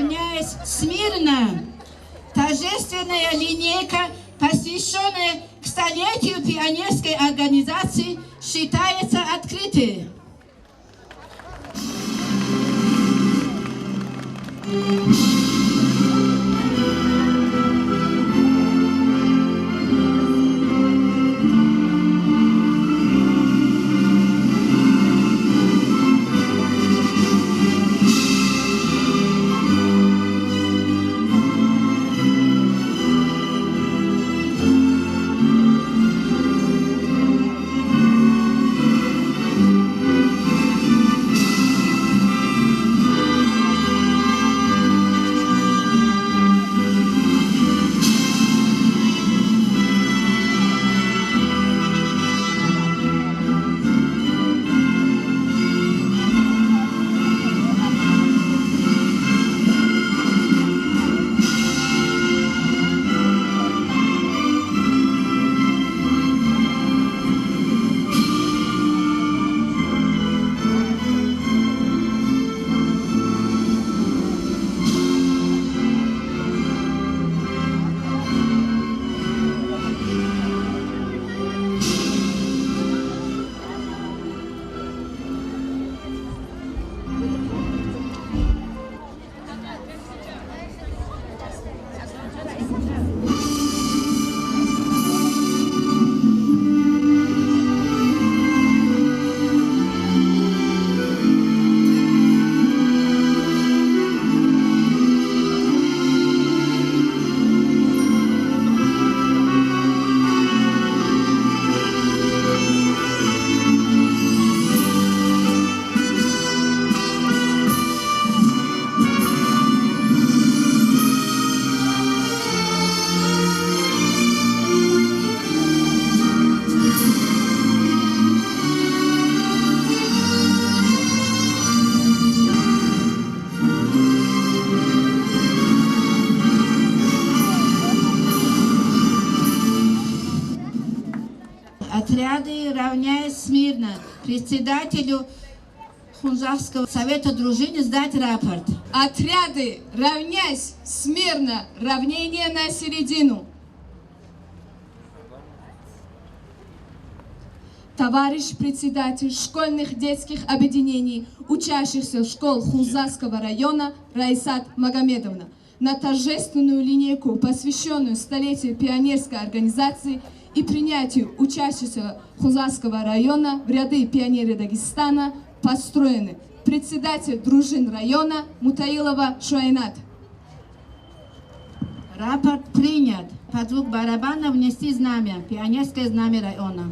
равняясь смирно. Торжественная линейка, посвященная к столетию пионерской организации, считается открытой. Отряды, равняясь смирно, председателю Хунзахского совета дружины сдать рапорт. Отряды, равняясь смирно, равнение на середину. Товарищ председатель школьных детских объединений, учащихся школ Хунзахского района Раисат Магомедовна, на торжественную линейку, посвященную столетию пионерской организации и принятию учащихся Хунзахского района в ряды пионеры Дагестана, построены председатель дружин района Мутаилова Шуайнат. Рапорт принят. Под звук барабана внести знамя, пионерское знамя района.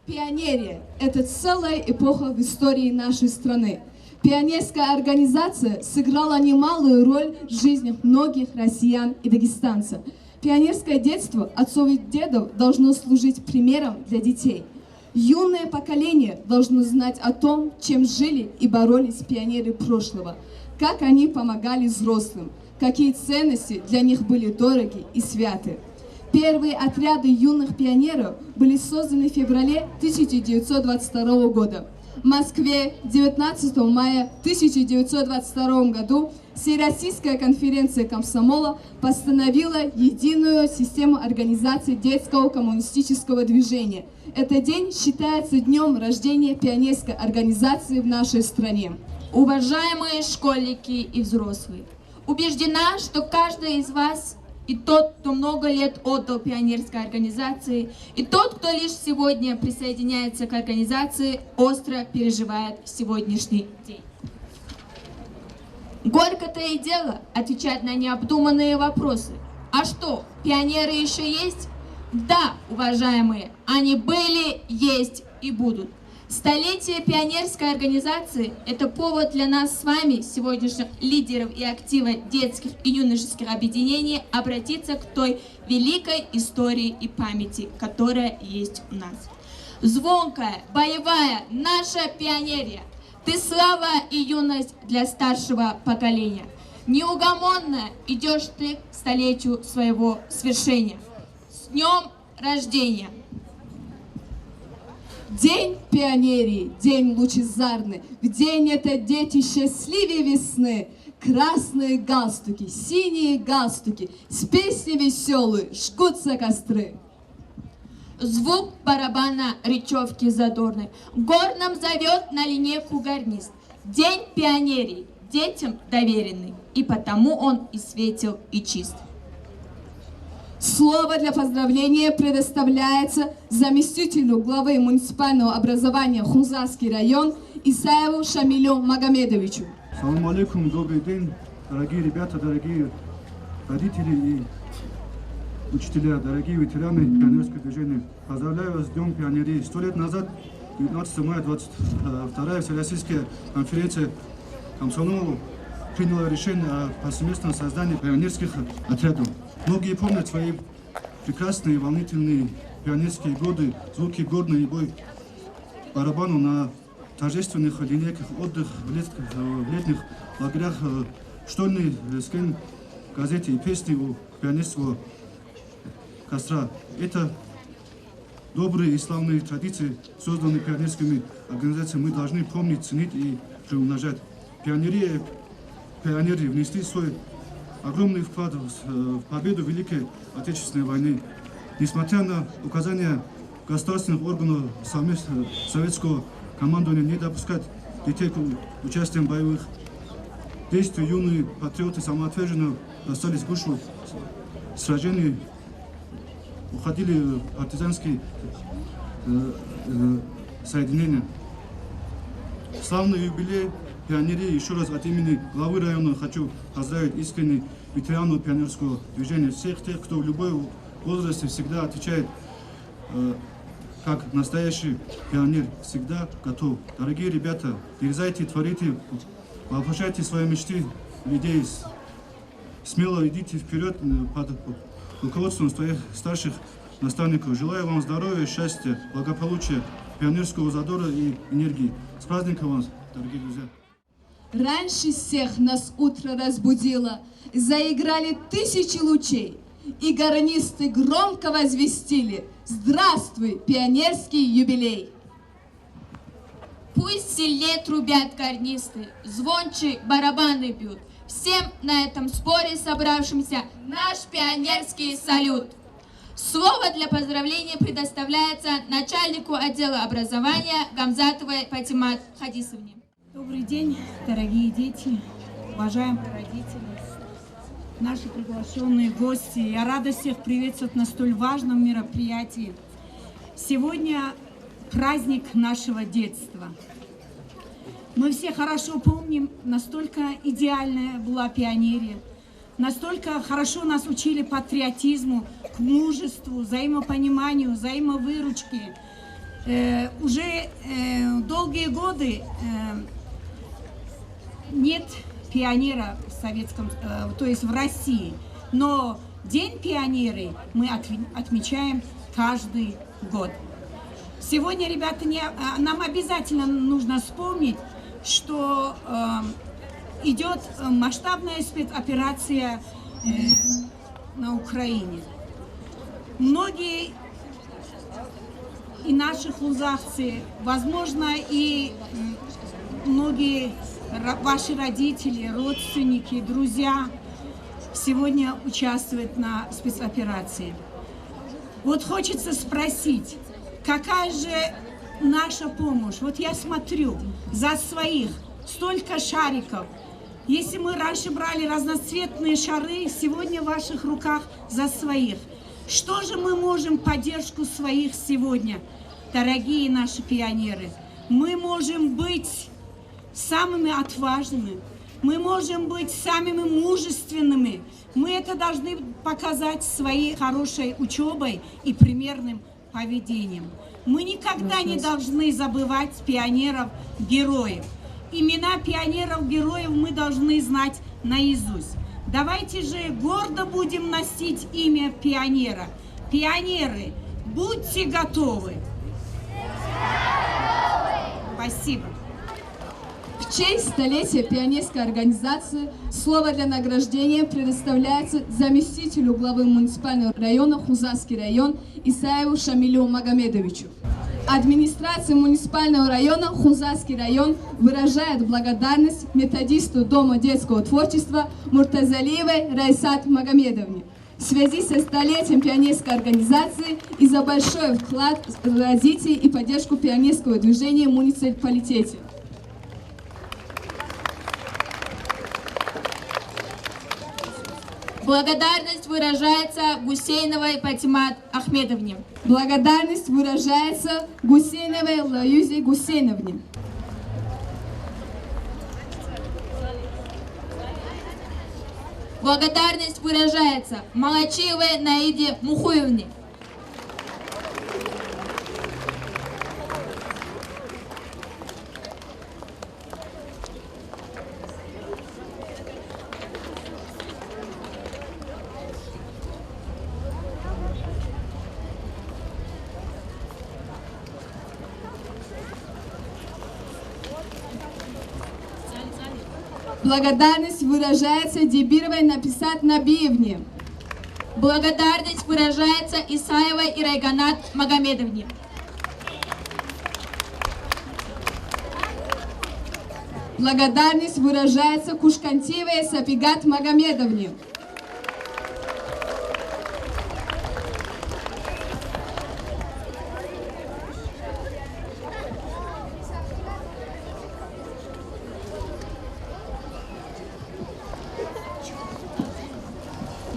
Пионерия – это целая эпоха в истории нашей страны. Пионерская организация сыграла немалую роль в жизни многих россиян и дагестанцев. Пионерское детство отцов и дедов должно служить примером для детей. Юное поколение должно знать о том, чем жили и боролись пионеры прошлого, как они помогали взрослым, какие ценности для них были дороги и святы. Первые отряды юных пионеров были созданы в феврале 1922 года. В Москве 19 мая 1922 году Всероссийская конференция комсомола постановила единую систему организации детского коммунистического движения. Этот день считается днем рождения пионерской организации в нашей стране. Уважаемые школьники и взрослые, убеждена, что каждый из вас, и тот, кто много лет отдал пионерской организации, и тот, кто лишь сегодня присоединяется к организации, остро переживает сегодняшний день. Горько-то и дело отвечать на необдуманные вопросы. А что, пионеры еще есть? Да, уважаемые, они были, есть и будут. Столетие пионерской организации – это повод для нас с вами, сегодняшних лидеров и актива детских и юношеских объединений, обратиться к той великой истории и памяти, которая есть у нас. Звонкая, боевая, наша пионерия. Ты слава и юность для старшего поколения. Неугомонно идешь ты к столетию своего свершения. С днем рождения! День пионерии, день лучезарный, в день это дети счастливее весны. Красные галстуки, синие галстуки, с песней веселой жгутся костры. Звук барабана речевки задорной гор нам зовет на линейку гарнист. День пионерии, детям доверенный, и потому он и светел, и чист. Слово для поздравления предоставляется заместителю главы муниципального образования Хунзарский район Исаеву Шамилю Магомедовичу. Салам алейкум, добрый день, дорогие ребята, дорогие родители и учителя, дорогие ветераны пионерского движения. Поздравляю вас с Днем пионерии. 100 лет назад, 19 мая, 22-я Всероссийская конференция комсомола приняла решение о повсеместном создании пионерских отрядов. Многие помнят свои прекрасные, волнительные пионерские годы, звуки горной бой барабану на торжественных линейках отдых в летних лагерях, штольный скрин, газеты и песни у пионерского костра. Это добрые и славные традиции, созданные пионерскими организациями, мы должны помнить, ценить и приумножать. Пионеры внесли свой огромный вклад в победу в Великой Отечественной войны. Несмотря на указания государственных органов советского командования не допускать детей к участию в боевых действиях, юные патриоты самоотверженно остались в гушу сражений, уходили в партизанские соединения. Славный юбилей пионерии. Еще раз от имени главы района хочу поздравить искренне ветеранов пионерского движения, всех тех, кто в любой возрасте всегда отвечает как настоящий пионер, всегда готов. Дорогие ребята, дерзайте, творите, воплощайте свои мечты в идеи, смело идите вперед под руководством своих старших наставников. Желаю вам здоровья, счастья, благополучия, пионерского задора и энергии. С праздником вас, дорогие друзья! Раньше всех нас утро разбудило, заиграли тысячи лучей, и гарнисты громко возвестили: «Здравствуй, пионерский юбилей!» Пусть сильнее трубят гарнисты, звонче барабаны бьют. Всем на этом споре собравшимся наш пионерский салют. Слово для поздравления предоставляется начальнику отдела образования Гамзатовой Фатимат Хадисовне. Добрый день, дорогие дети, уважаемые родители, наши приглашенные гости. Я рада всех приветствовать на столь важном мероприятии. Сегодня праздник нашего детства. Мы все хорошо помним, настолько идеальная была пионерия, настолько хорошо нас учили патриотизму, к мужеству, взаимопониманию, взаимовыручке. Уже долгие годы нет пионера в советском, то есть в России, но День пионеры мы отмечаем каждый год. Сегодня, ребята, нам обязательно нужно вспомнить, что идет масштабная спецоперация на Украине. Многие и наши хунзарцы, возможно, и многие ваши родители, родственники, друзья сегодня участвуют на спецоперации. Вот хочется спросить, какая же наша помощь? Вот я смотрю за своих, столько шариков. Если мы раньше брали разноцветные шары, сегодня в ваших руках за своих. Что же мы можем поддержку своих сегодня, дорогие наши пионеры? Мы можем быть самыми отважными, мы можем быть самыми мужественными. Мы это должны показать своей хорошей учебой и примерным поведением. Мы никогда не должны забывать пионеров-героев. Имена пионеров-героев мы должны знать наизусть. Давайте же гордо будем носить имя пионера. Пионеры, будьте готовы. Спасибо. В честь столетия пионерской организации слово для награждения предоставляется заместителю главы муниципального района Хузарский район Исаеву Шамилю Магомедовичу. Администрация муниципального района Хузарский район выражает благодарность методисту Дома детского творчества Муртазалиевой Раисат Магомедовне в связи со столетием пионерской организации и за большой вклад в развитие и поддержку пионерского движения в муниципалитете. Благодарность выражается Гусейновой Патимат Ахмедовне. Благодарность выражается Гусейновой Лаюзе Гусейновне. Благодарность выражается Малачиевой Наиде Мухуевне. Благодарность выражается Дебировой Написат Набиевне. Благодарность выражается Исаевой Ирайганат Магомедовне. Благодарность выражается Кушкантиевой Сапигат Магомедовне.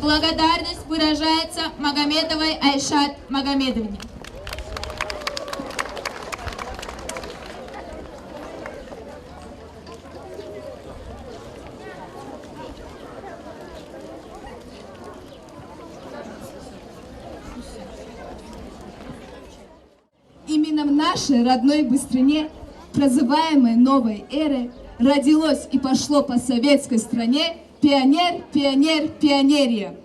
Благодарность выражается Магомедовой Айшат Магомедовне. Именно в нашей родной Быстрине, прозываемой новой эрой, родилось и пошло по советской стране пионер, пионер, пионерия.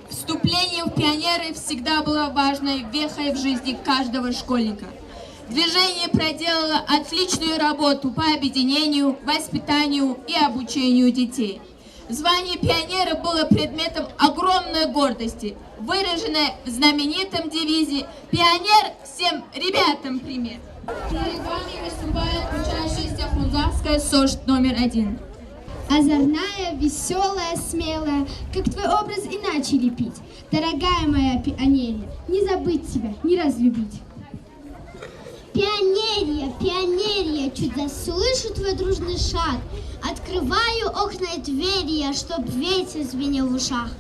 Вступление в пионеры всегда было важной вехой в жизни каждого школьника. Движение проделало отличную работу по объединению, воспитанию и обучению детей. Звание пионера было предметом огромной гордости, выраженной в знаменитом девизе «Пионер всем ребятам пример». Перед вами выступает учащийся Хузарской СОЖ номер 1. Озорная, веселая, смелая, как твой образ иначе лепить. Дорогая моя пионерия, не забыть тебя, не разлюбить. Пионерия, пионерия, чуть заслышу твой дружный шаг, открываю окна и двери я, чтоб ветер звенел в ушах.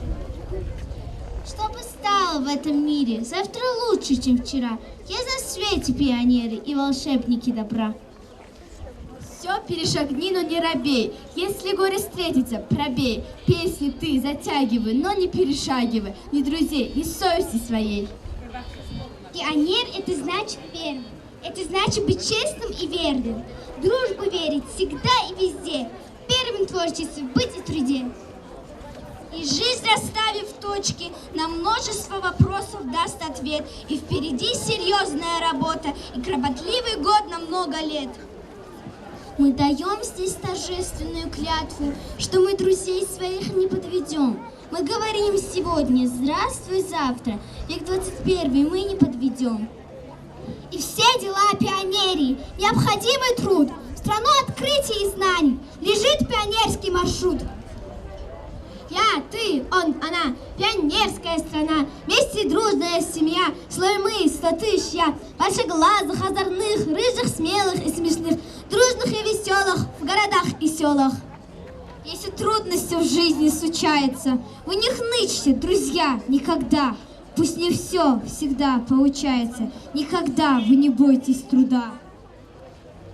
Что бы стало в этом мире, завтра лучше, чем вчера. Я за свете пионеры и волшебники добра. Все перешагни, но не робей. Если горе встретится, пробей. Песни ты затягивай, но не перешагивай. Ни друзей, ни совести своей. Пионер — это значит первый. Это значит быть честным и верным. Дружбу верить всегда и везде. Первым творчеством быть и труде. И жизнь, расставив точки, на множество вопросов даст ответ. И впереди серьезная работа, и кропотливый год на много лет. Мы даем здесь торжественную клятву, что мы друзей своих не подведем. Мы говорим сегодня «Здравствуй завтра», век 21 мы не подведем. И все дела пионерии, необходимый труд, в страну открытий и знаний лежит пионерский маршрут. Я, ты, он, она, пионерская страна, вместе дружная семья, слой мы, 100 тысяч я, большеглазых, озорных, рыжих, смелых и смешных, дружных и веселых в городах и селах. Если трудности в жизни случаются, вы не хнычьте, друзья, никогда. Пусть не все всегда получается, никогда вы не бойтесь труда.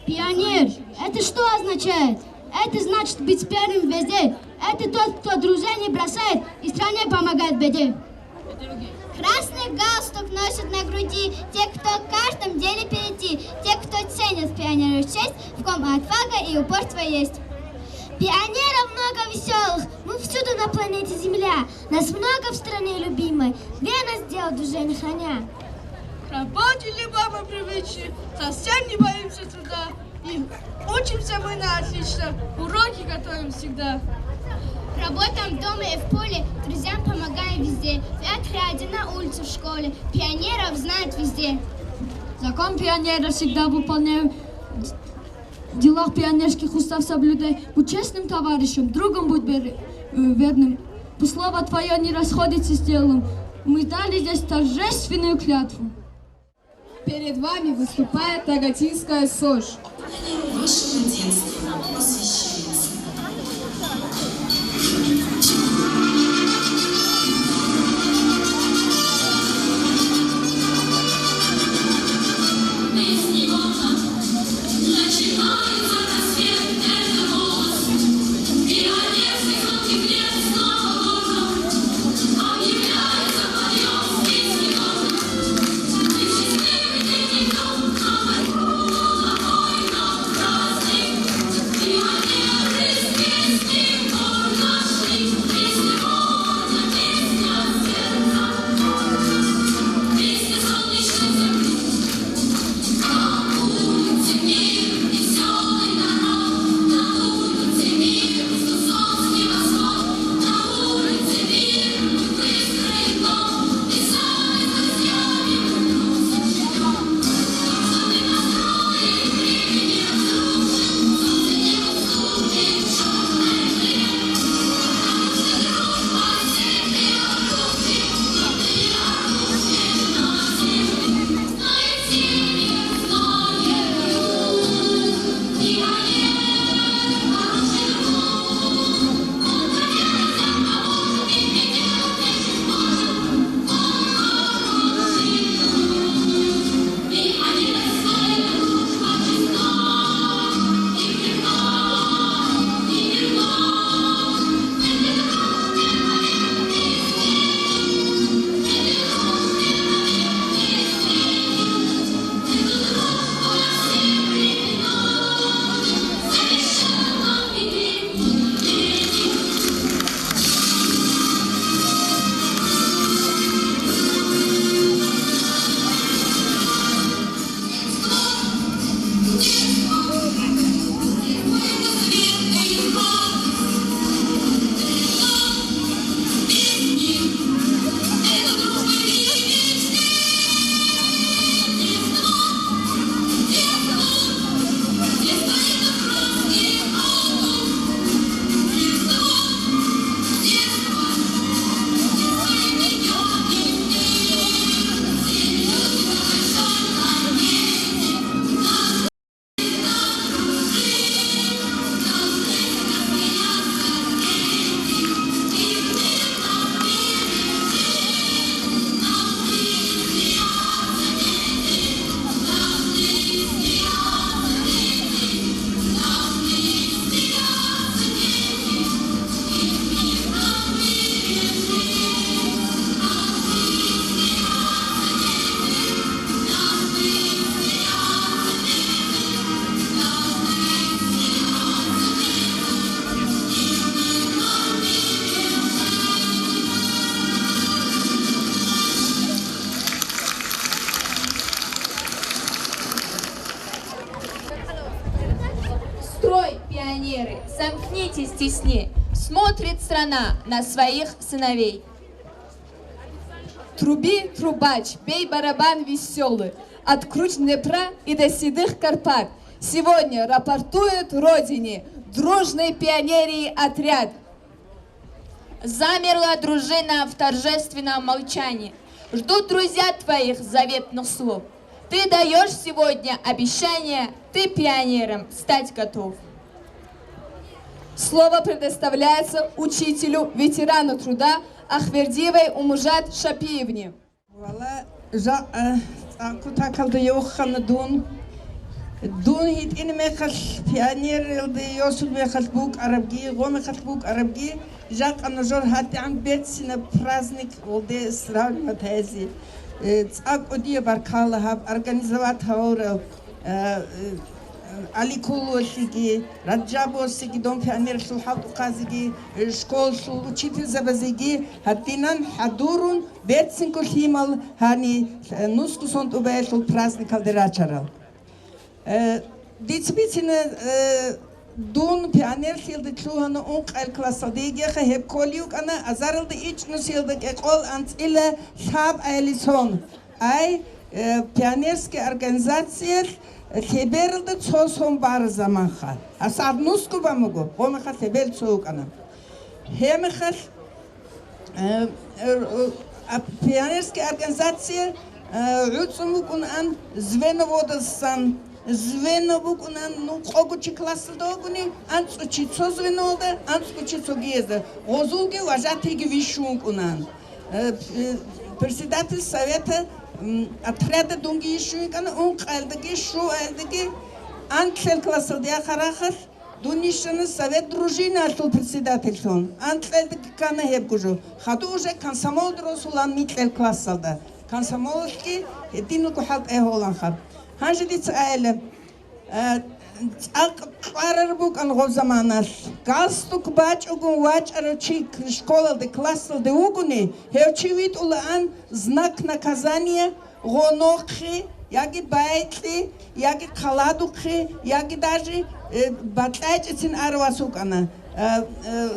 Пионер, это что означает? Это значит быть первым везде. Это тот, кто друзей не бросает и стране помогает в беде. Красный галстук носят на груди те, кто в каждом деле впереди, те, кто ценит пионеров честь, в ком отвага и упорство есть. Пионеров много веселых, мы всюду на планете Земля. Нас много в стране любимой, где нас дело движение храня. К работе либо по привычке, совсем не боимся труда. И учимся мы на отлично, уроки готовим всегда. Работаем дома и в поле, друзьям помогаем везде. В отряде, на улице, в школе, пионеров знают везде. Закон пионера всегда выполняю, в делах пионерских устав соблюдай. Будь честным товарищем, другом будь верным. Пусть слово твое не расходится с делом. Мы дали здесь торжественную клятву. Перед вами выступает Агатинская СОЖ. Вашему детству посвящается. Пионеры, сомкнитесь теснее, смотрит страна на своих сыновей. Труби, трубач, бей барабан веселый, от круче Днепра и до седых Карпат. Сегодня рапортует Родине дружный пионерий отряд. Замерла дружина в торжественном молчании. Ждут друзья твоих заветных слов. Ты даешь сегодня обещание, ты пионером стать готов. Слово предоставляется учителю, ветерану труда Ахвердиевой Умужат Шапиевне. دون هيت إن مخل بيانير الدي يوصل مخل بوك عربي غو مخل بوك عربي جاك أنا جور هاتي عم بيتسنا برازنيك ولدي إسرائيل متهزي تاك أودي باركالة هاب أرغانيزوات هور علي كولو سيجي رجابو سيجي دون بيانير سلحات وقازيجي شكول سل وشيتل زبازيجي هاتينان حضورون بيتسن كل هيمال هاني نسكو سنت وبيسل برازنيك الدراتشارال Дитспицина дун пионер силды чуана унк эл классадиге хеп колюк ана азарлды ичну силды кол анциле саб элисон ай пионерские организации хеберлды цосон бар заманха асаднуску бамуго омаха хебел цук ана хемехал пионерские организации уцмукун ан звеноводасан звеновук унан ну когучи классдогуни анцучи цозвенолда анцучи цогезда озулги важатиги вишунк унан председатель совета отряда дунги ишунган он қалдыги шу алдыги анцел классдя харахас дунишны совет дружины атул председатель сон анцелдыги кана хепгужу хаду уже комсомол дросулан митл классалда комсомолки едину кухалт эхолан хаб هنجدي سؤال قرر بوك أن غو زماناس قاستوك باج أغن واج أرچيك школа де класса де угуни хевчивит ула ан знак наказания гонохи яги байтли яги каладухи яги даже батлайчицин арвасукана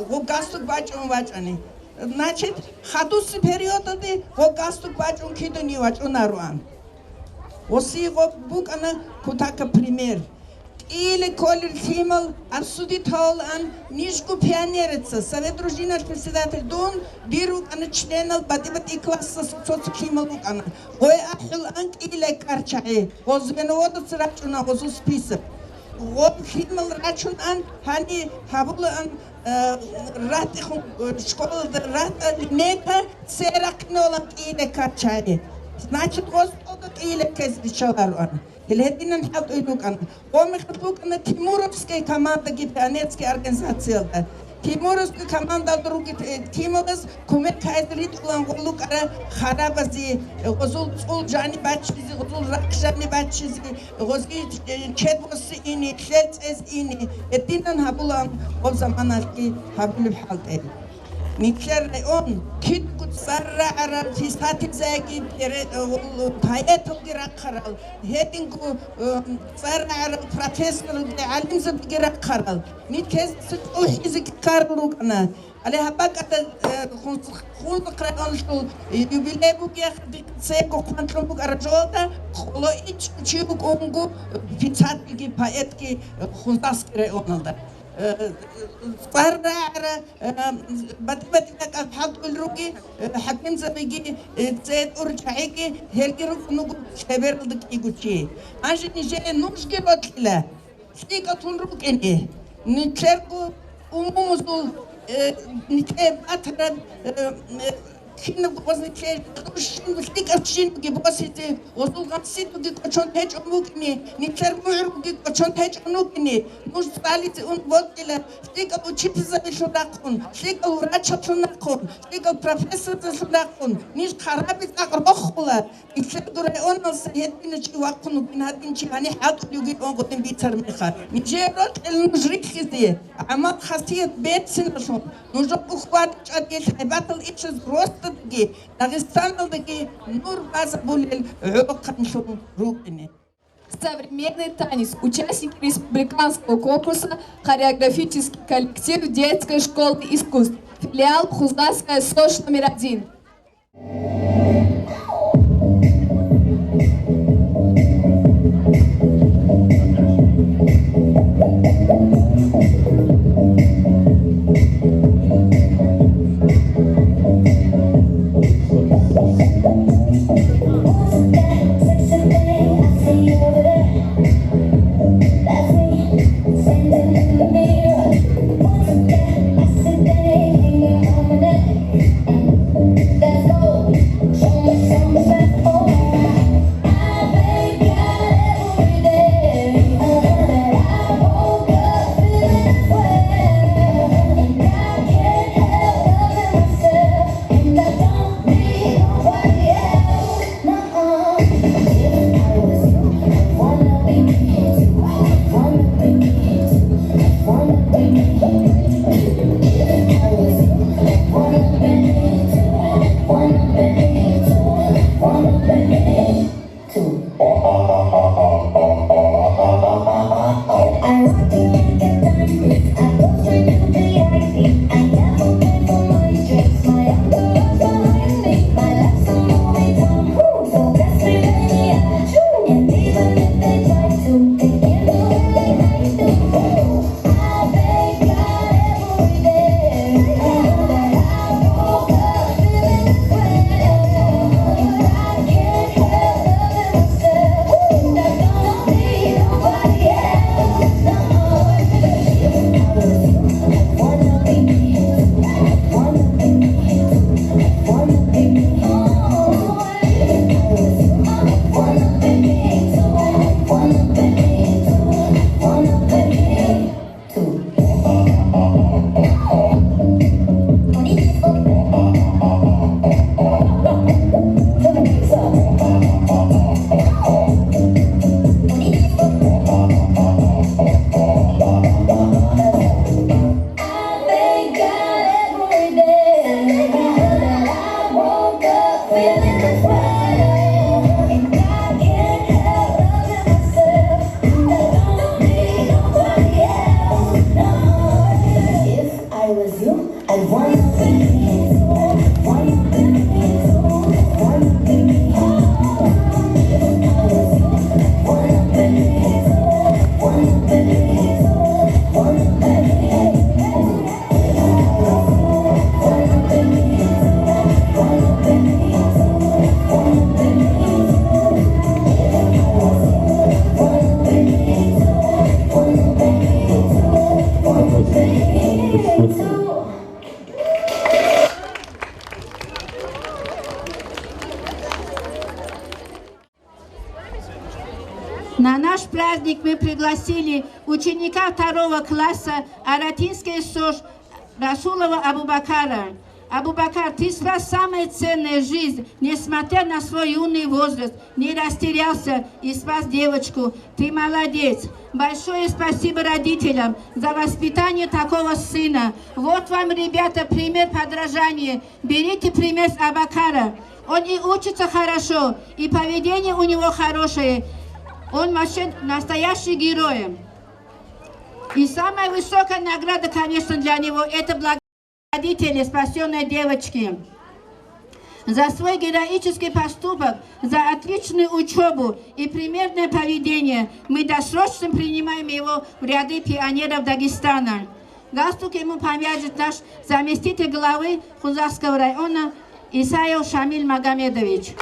го гастук бач он вачани значит хадус периода де го гастук бач он кидони вач он аруан Осиго бук ана кутака пример. Или колер химал абсудит хол ан нишку пионерца. Совет дружина председатель дон дирук ана членал бадибати класса социк химал бук ана. Ой ахил анк или карчае. Озвеновода црачуна озу список. Гоб химал рачун ан хани хабула ан рат школа рат нека церакнолан или карчае. Значит, или кезбичаларуан. Или это нахад уйдукан. Он мехатук на Тимуровская команда гипионерская организация. Тимуровская команда других Тимурос кумет кайдрит уланголук ара харабази гозул джани бачизи гозул ракшани бачизи гозги чедвоси ини шлец ини. Этинан хабулан ол заманаки хабулу халте. Никлер он кит кутсарра ара фистати заги паету гиракарал хединку сарра ара профессор алим заб гиракарал никез сухизик карлукна але хабаката хун краган шул юбилебу гях диксеко контролбук аражота холо ич чибук онгу фистати паетки хунтаскре оналда فرع بتبت لك حط الروكي حكم زبيجي زيد أرجعيكي هالكروك نقول شبر ضد يقولشي عشان نجي نمشي بطلة سيكا تنروك إني نتشاركو أمومزول نتاب أثر كنا بوزن كير كوشين بسيك أشين بجي بوسيتي وصل غمسيت بجي كوشون تاج أموكني نكسر معر بجي كوشون تاج أموكني مش باليت أون بودلا سيك أبو تشيب زبي شراكون سيك أبو راتشة شراكون سيك أبو بروفيسور شراكون نيش خرابي تأخرخولا نكسر دوري أون سهيد بنشي واقون وبنهادين شي هني حد يجي أون قدام بيتر مخا نجيرات المجريك خزيه عماد خاصية بيت سنشون نجوب أخوات جاديل حباتل إيشز روست Дагестандагы нур база булел руканшун рукине. Современный танец. Участники республиканского конкурса хореографический коллектив детской школы искусств. Филиал Хуздасская СОЖ номер 1. На наш праздник мы пригласили ученика 2 класса Аратинской СОЖ Расулова Абубакара. Абубакар, ты спас самое ценное жизнь, несмотря на свой юный возраст, не растерялся и спас девочку. Ты молодец. Большое спасибо родителям за воспитание такого сына. Вот вам, ребята, пример подражания. Берите пример с Абубакара. Он и учится хорошо, и поведение у него хорошее. Он вообще настоящий герой. И самая высокая награда, конечно, для него – это родители спасенной девочки. За свой героический поступок, за отличную учебу и примерное поведение мы досрочно принимаем его в ряды пионеров Дагестана. Галстук ему повяжет наш заместитель главы Хузарского района Исаев Шамиль Магомедович.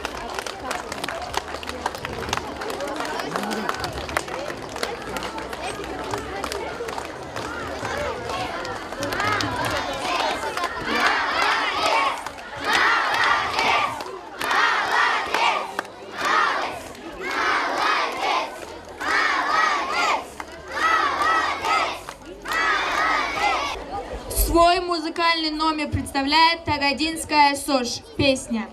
Свой музыкальный номер представляет Тагадинская СОЖ. Песня.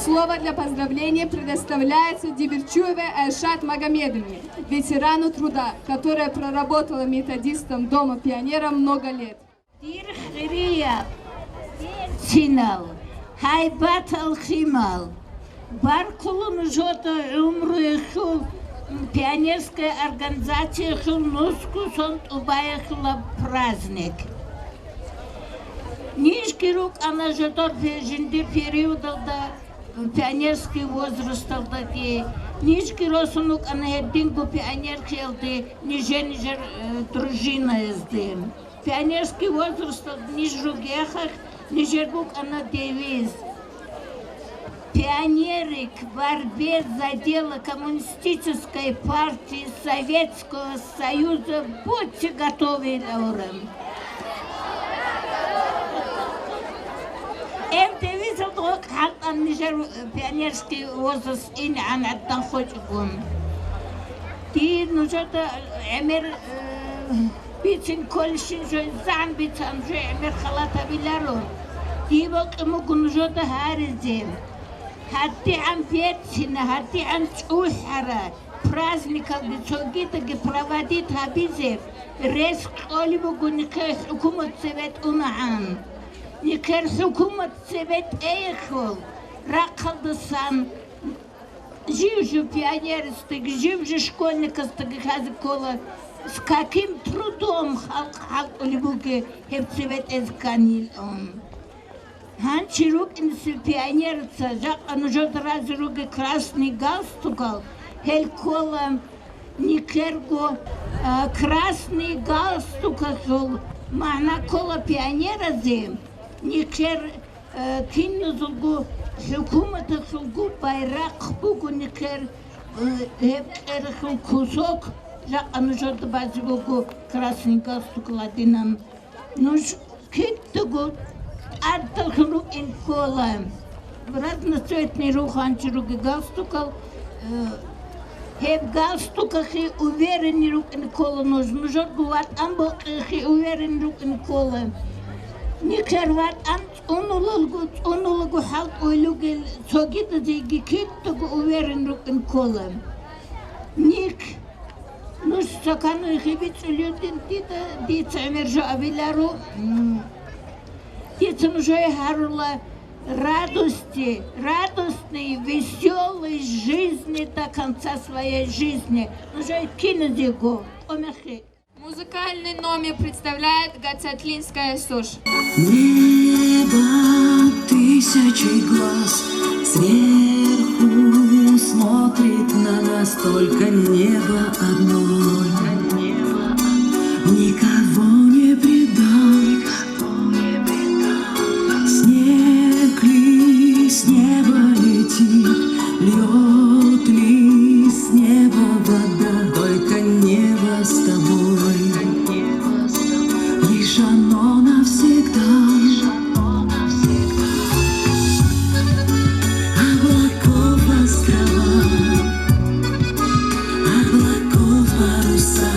Слово для поздравления предоставляется Дибирчуевой Айшат Магомедовне, ветерану труда, которая проработала методистом Дома пионера много лет. Синал, хайбат алхимал, баркулум жота умруеху пионерская организация хулнуску сон убаехла праздник. Нишки рук она жотор жинди периодда пионерский возраст такие. Нижки росунук, а на динго пионер хелты, ниже дружина ездим. Пионерский возраст ниже гехах, ниже бук, она девиз. Пионеры к борьбе за дело коммунистической партии Советского Союза, будьте готовы, Лаурам. девиз الضوء حتى النجار بيانيرسكي وزس إن عن عدن خوجكم. دي نجار عمر بيتن كل شيء جو زعم بيتن جو عمر خلاطة بلارو. دي وقت ممكن نجار هارزين. هاتي عن بيتنا هاتي عن تشوحرة. праздников бицогитаги проводит хабизев. Реск олибу никер حكومة سبت унаан. Никер حكومة سبت эйхол. Ракалдасан. Живжу пионерстык, живжу школьникстык хазикола. С каким трудом халк олибуге хепцевет эзканил он. Ханчирук инси пионерца, жак анужот разруге красный галстукал. Хелькола никерго красный галстук хол мана кола пионера зем никер киннузугу хукумата хулгу байрак бугу никер хол кусок жак анужот базигу красный галстук ладинам нуш киттугу артахлу ин кола разноцветный руханчируги галстукал Heb галстуках и уверенный рук in кола нужно. Жот гуват амбок и уверенный рук in кола. Никерват ант онулгу халт ойлугел согита зеги киттугу уверенный рук in кола. Ник нуш сакану и хибиц людин дица эмержо авилару. Дица мужо харула радости, радостной, веселой жизни до конца своей жизни. Уже кинодего. Музыкальный номер представляет Гацатлинская сушь. Небо тысячи глаз сверху смотрит на нас, только небо одно. Никого не предал. С неба летит, льет ли с неба вода, только небо с тобой, лишь оно навсегда. Облаков острова, облаков паруса.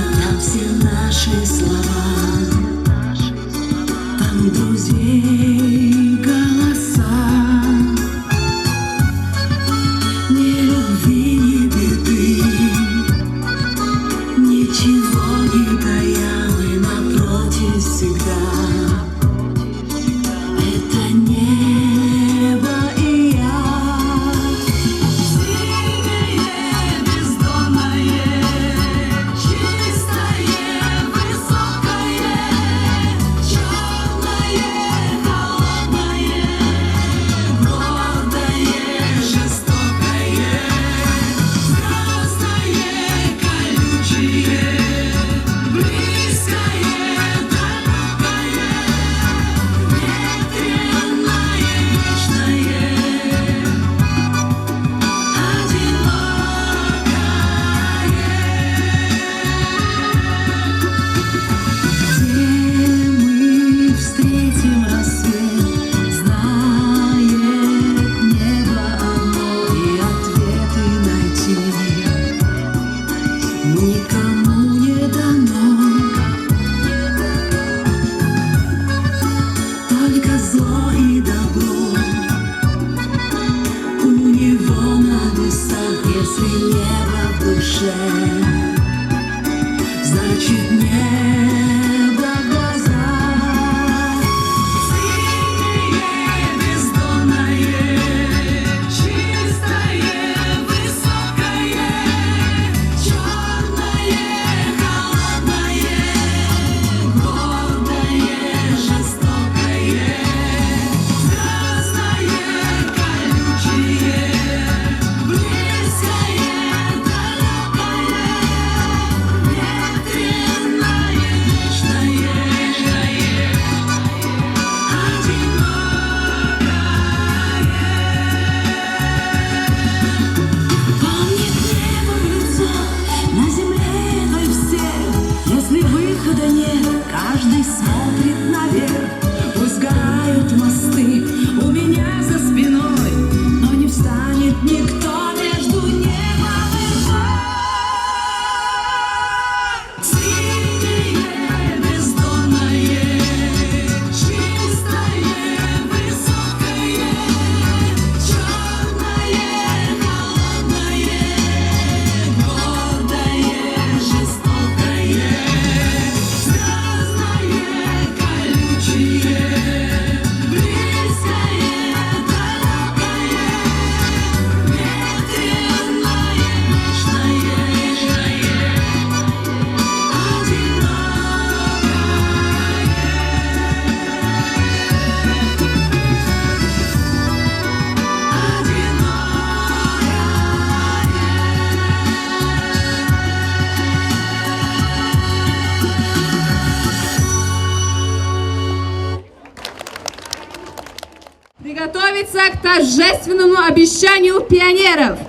прислушаться к торжественному обещанию пионеров.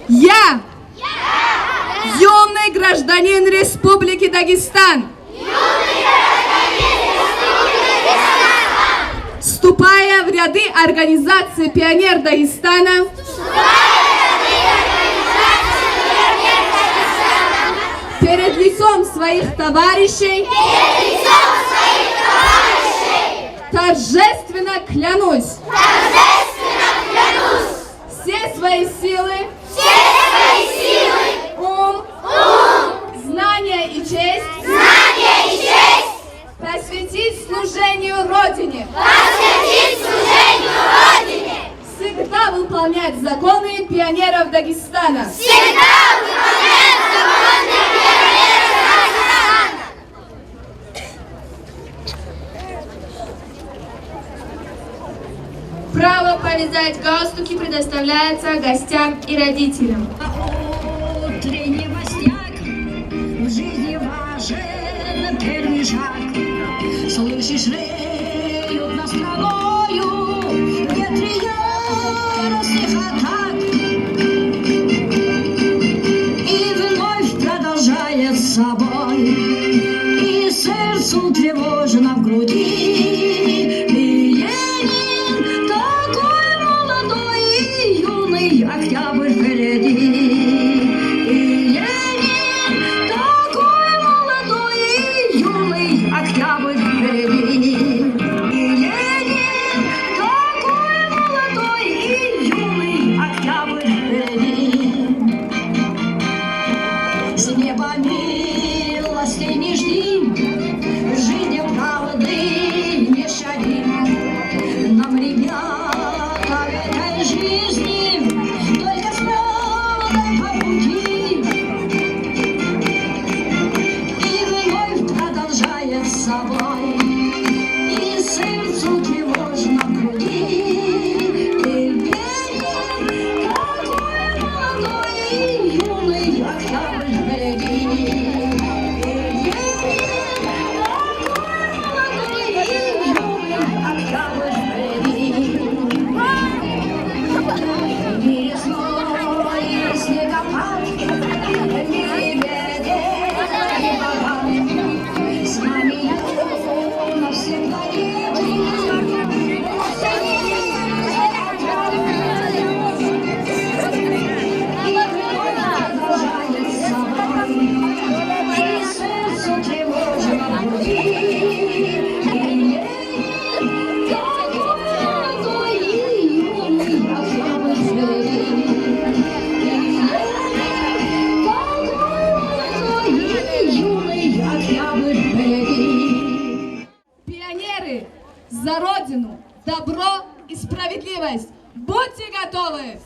Я, юный гражданин Республики Дагестан, вступая в ряды организации «Пионер Дагестана», перед лицом своих товарищей, торжественно клянусь, все свои силы, ум, знания и честь, посвятить служению Родине, всегда выполнять законы пионеров Дагестана. Право повязать галстуки предоставляется гостям и родителям. Утренний мостяк, в жизни важен первый шаг. Слышишь, реют над страною ветры яростных атак. И вновь продолжает с собой, и сердцу тревожно в груди. Октябрь впереди, и Ленин такой молодой и юный. Октябрь впереди, и Ленин такой молодой и юный. Октябрь впереди. С неба милостей не жди, жизни правды не щади. Нам, ребята, в этой жизни за Родину, добро и справедливость. Будьте готовы!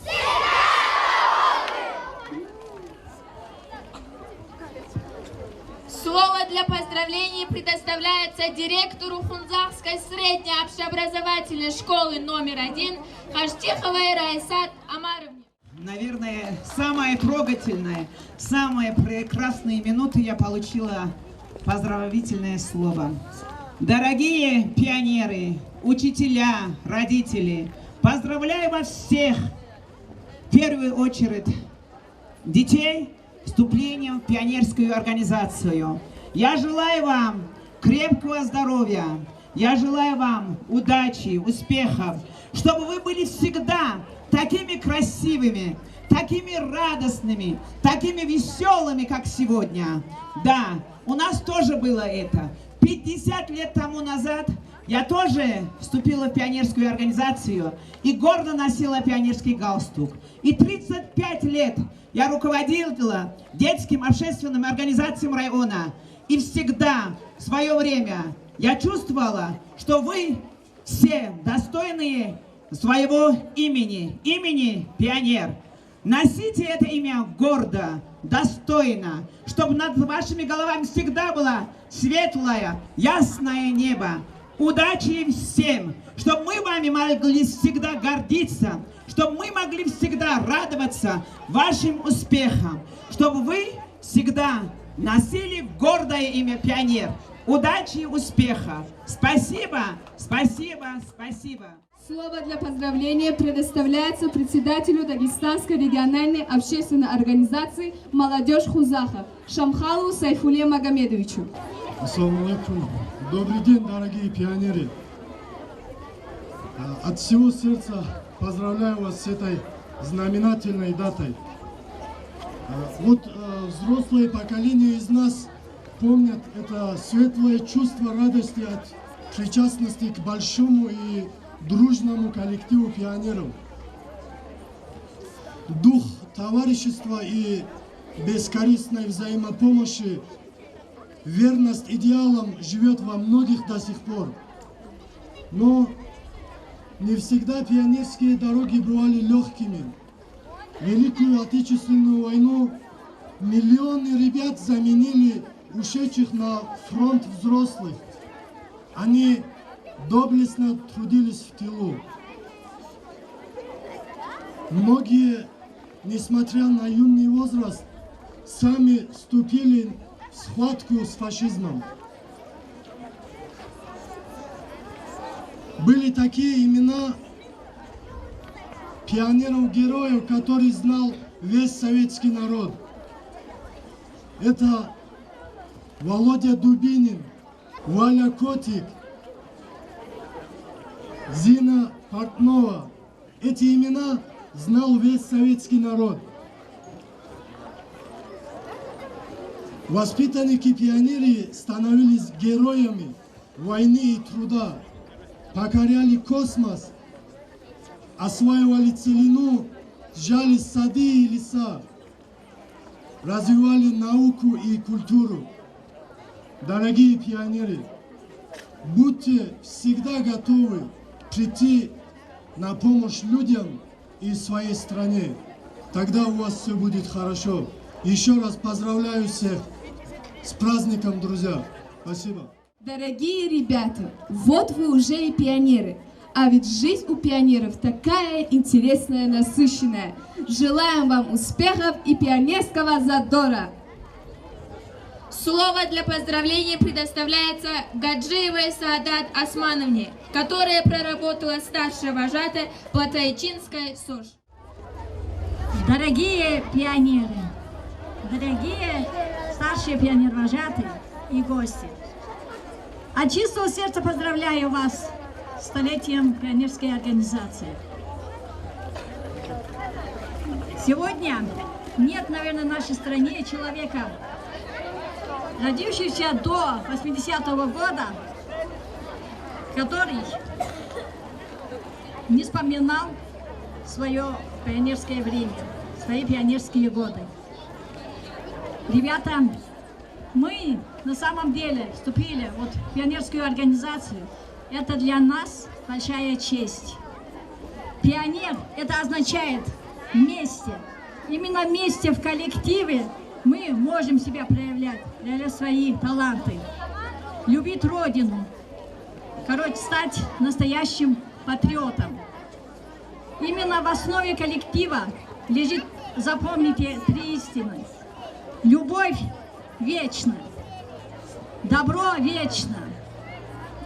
Слово для поздравлений предоставляется директору Хунзахской средней общеобразовательной школы номер 1 Хаштиховой Раисат Амаровне. Наверное, самые трогательные, самые прекрасные минуты я получила поздравительное слово. Дорогие пионеры, учителя, родители, поздравляю вас всех, в первую очередь, детей, вступлением в пионерскую организацию. Я желаю вам крепкого здоровья, я желаю вам удачи, успехов, чтобы вы были всегда такими красивыми, такими радостными, такими веселыми, как сегодня. Да, у нас тоже было это. 50 лет тому назад я тоже вступила в пионерскую организацию и гордо носила пионерский галстук. И 35 лет я руководила детским общественным организациям района. И всегда в свое время я чувствовала, что вы все достойные своего имени, имени пионер. Носите это имя гордо, достойно, чтобы над вашими головами всегда было светлое, ясное небо. Удачи всем, чтобы мы вами могли всегда гордиться, чтобы мы могли всегда радоваться вашим успехам, чтобы вы всегда носили гордое имя пионер. Удачи и успехов! Спасибо, спасибо, спасибо! Слово для поздравления предоставляется председателю Дагестанской региональной общественной организации «Молодежь Хузаха» Шамхалу Сайфуле Магомедовичу. Ассаламу алейкум. Добрый день, дорогие пионеры. От всего сердца поздравляю вас с этой знаменательной датой. Вот взрослое поколение из нас помнят это светлое чувство радости от причастности к большому и дружному коллективу пионеров. Дух товарищества и бескорыстной взаимопомощи, верность идеалам живет во многих до сих пор. Но не всегда пионерские дороги бывали легкими. Великую Отечественную войну миллионы ребят заменили ушедших на фронт взрослых. Они доблестно трудились в тылу. Многие, несмотря на юный возраст, сами вступили в схватку с фашизмом. Были такие имена пионеров-героев, которые знал весь советский народ. Это Володя Дубинин, Валя Котик, Зина Портнова. Эти имена знал весь советский народ. Воспитанники-пионеры становились героями войны и труда, покоряли космос, осваивали целину, сжали сады и леса, развивали науку и культуру. Дорогие пионеры, будьте всегда готовы прийти на помощь людям и своей стране. Тогда у вас все будет хорошо. Еще раз поздравляю всех с праздником, друзья. Спасибо. Дорогие ребята, вот вы уже и пионеры. А ведь жизнь у пионеров такая интересная, насыщенная. Желаем вам успехов и пионерского задора. Слово для поздравления предоставляется Гаджиевой Саадат Османовне, которая проработала старшей вожатой Платоичинской СОЖ. Дорогие пионеры, дорогие старшие пионер-вожатые и гости, от чистого сердца поздравляю вас с столетием пионерской организации. Сегодня нет, наверное, в нашей стране человека, родившегося до 80-го года, который не вспоминал свое пионерское время, свои пионерские годы. Ребята, мы на самом деле вступили в пионерскую организацию. Это для нас большая честь. Пионер – это означает вместе. Именно вместе в коллективе мы можем себя проявлять свои таланты, любить Родину, стать настоящим патриотом. Именно в основе коллектива лежит, запомните, 3 истины. Любовь вечна, добро вечно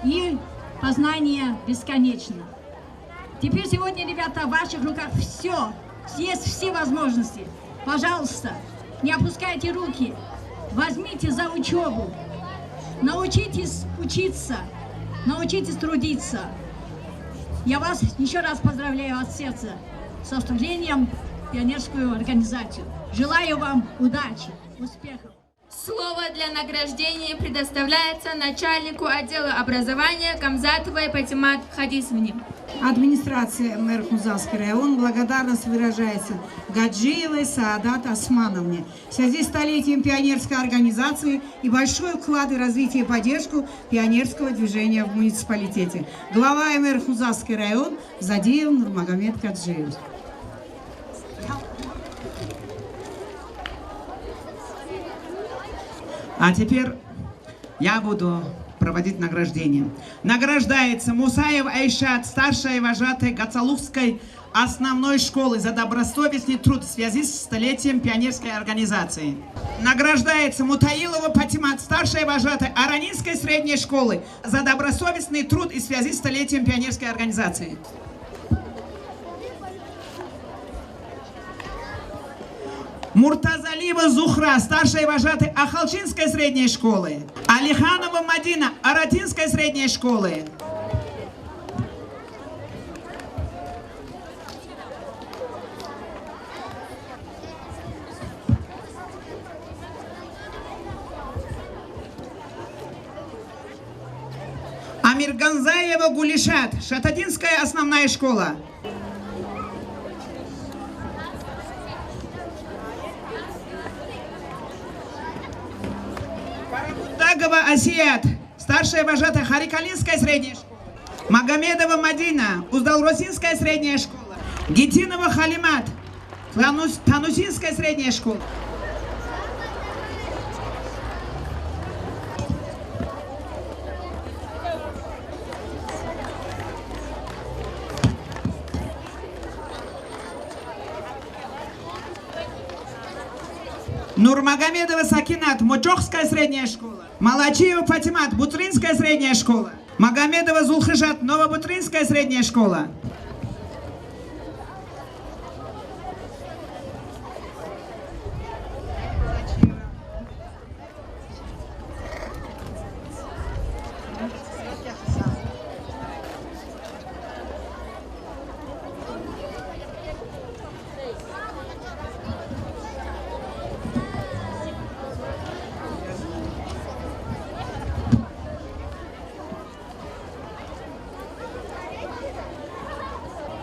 и познание бесконечно. Теперь сегодня, ребята, в ваших руках все, есть все возможности. Пожалуйста, не опускайте руки, возьмите за учебу, научитесь учиться, научитесь трудиться. Я вас еще раз поздравляю от сердца со вступлением в пионерскую организацию. Желаю вам удачи, успехов. Слово для награждения предоставляется начальнику отдела образования Камзатовой Патимат Хадисовне. Администрация мэра Хузахский район благодарность выражается Гаджиевой Саадат Османовне в связи с столетием пионерской организации и большой вклад в развитие и поддержку пионерского движения в муниципалитете. Глава мэра Хузахский район Задиев Нурмагомед Гаджиев. А теперь я буду проводить награждение. Награждается Мусаев Айшат, старшая вожатая Гацалухской основной школы за добросовестный труд в связи с столетием пионерской организации. Награждается Мутаилова Патимат, старшая вожатая Аранинской средней школы за добросовестный труд в связи с столетием пионерской организации. Муртазалиева Зухра, старшая вожатая Ахалчинской средней школы. Алиханова Мадина, Аратинской средней школы. Амирганзаева Гулишат, Шатадинская основная школа. Карабудагова Асият, старшая вожатая Харикалинская средняя школа. Магомедова Мадина, Уздалросинская средняя школа. Гитинова Халимат, Танусинская средняя школа. Нурмагомедова Сакинат, Мочохская средняя школа. Малачиева Фатимат, Бутринская средняя школа. Магомедова Зулхижат, Новобутринская средняя школа.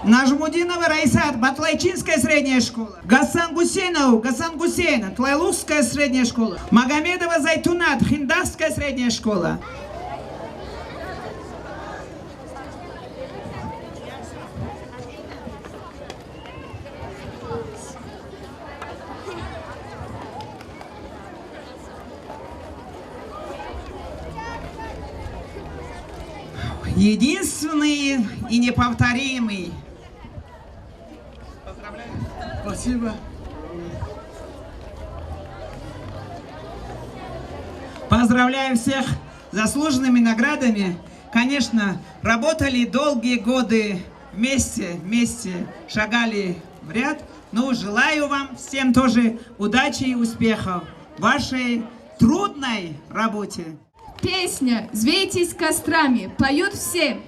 Нажмудинова Раисат, Батлайчинская средняя школа. Гасан Гусейнов, Гасан Гусейн, Тлайлухская средняя школа. Магомедова Зайтунат, Хиндасская средняя школа. Единственный и неповторимый. Спасибо. Поздравляю всех с заслуженными наградами. Конечно, работали долгие годы вместе шагали в ряд. Но желаю вам всем тоже удачи и успехов в вашей трудной работе. Песня «Звейтесь кострами» поют все.